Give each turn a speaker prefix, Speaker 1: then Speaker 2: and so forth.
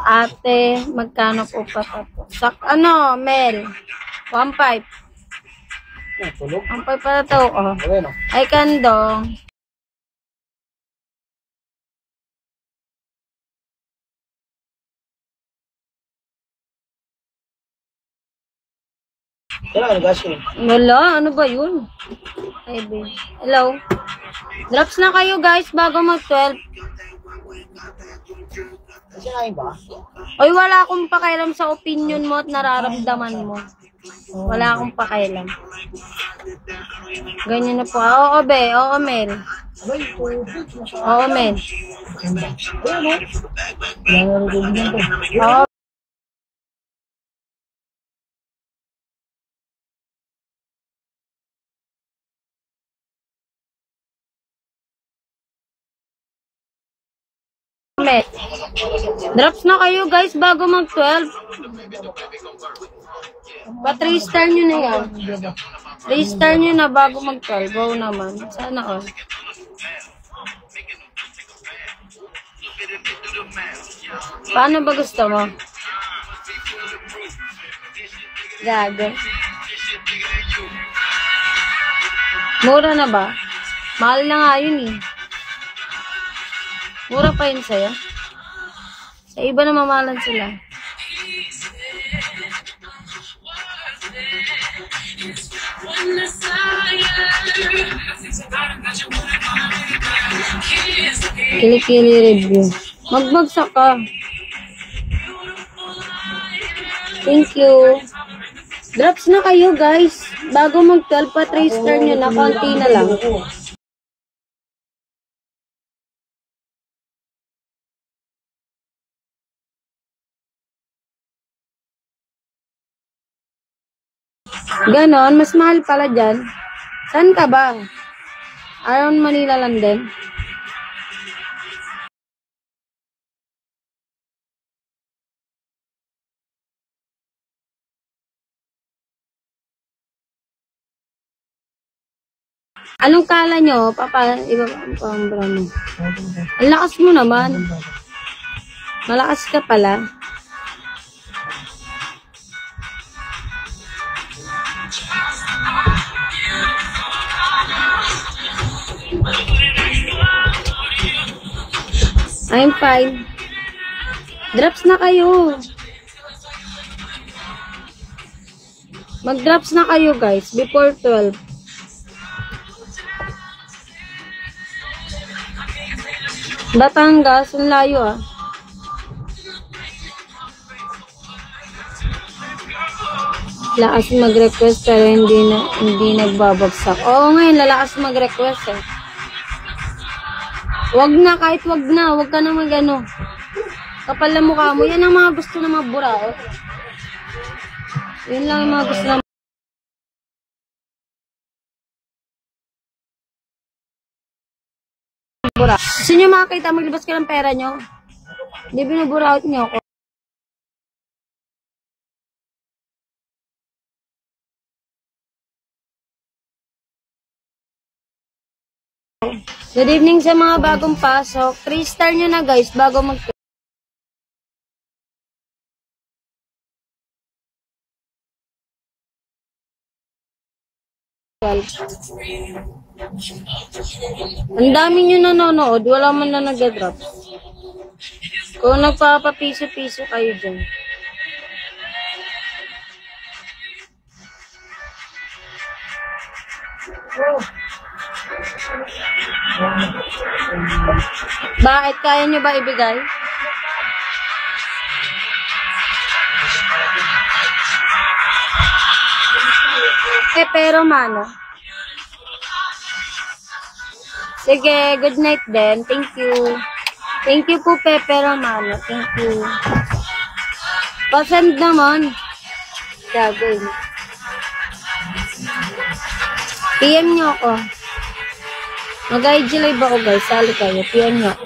Speaker 1: Ate, magkano po pa to? Sak, ano, Mel? 1.5. 1.5 pala to, oh. Ay, kandong. Wala, ano ba yun? Ay, hello? Drops na kayo guys bago mag-12. Oy, wala akong pakialam sa opinion mo at nararamdaman mo. Wala akong pakialam. Ganyan na po. Oo, be. Oo, Mel. Oo, Mel. Oo. Mel. Drops na kayo guys bago mag-12. Pa-3-star nyo na yan. 3-star nyo na bago mag-12. Go naman. Sana all. Paano ba gusto mo? Gago. Mura na ba? Mahal na nga yun eh. Mura pa yun sa'yo. Sa iba na mamahalan sila. Kili-kili review. Magbagsak ka. Thank you. Drops na kayo guys. Bago mag-12 pa 3-star nyo na. Konti na lang. Ganon, mas mahal pala dyan. Saan ka ba? Around Manila lang din. Anong kala nyo? Papa, iba pa ang brand mo. Ang lakas mo naman. Malakas ka pala. I'm fine. Drops na kayo. Mag-drops na kayo guys before 12. Batangas, ang layo ah. Lakas mag-request pero hindi nagbabagsak. Oo ngayon, lalakas mag-request eh. Wag na, kahit wag na. Wag ka na mag-ano. Kapal na mukha mo. Yan ang mga gusto na mabura. Oh. Yun lang ang mga gusto na mabura. Gusto nyo makakita, maglabas ka ng pera nyo. Hindi binubura out nyo ako. Good evening sa mga bagong pasok. 3-star nyo na guys bago mag- Ang dami nyo nanonood, wala man na nag-drop. Kung nagpapapiso-piso kayo dyan. Bakit? Kaya nyo ba ibigay? Pero mano. Sige, good night then. Thank you. Thank you po, Pepe Romano. Thank you. Pasend naman. Gagawin. PM nyo ako. Mag-IG live ako guys. Sali kayo. PM nyo ako.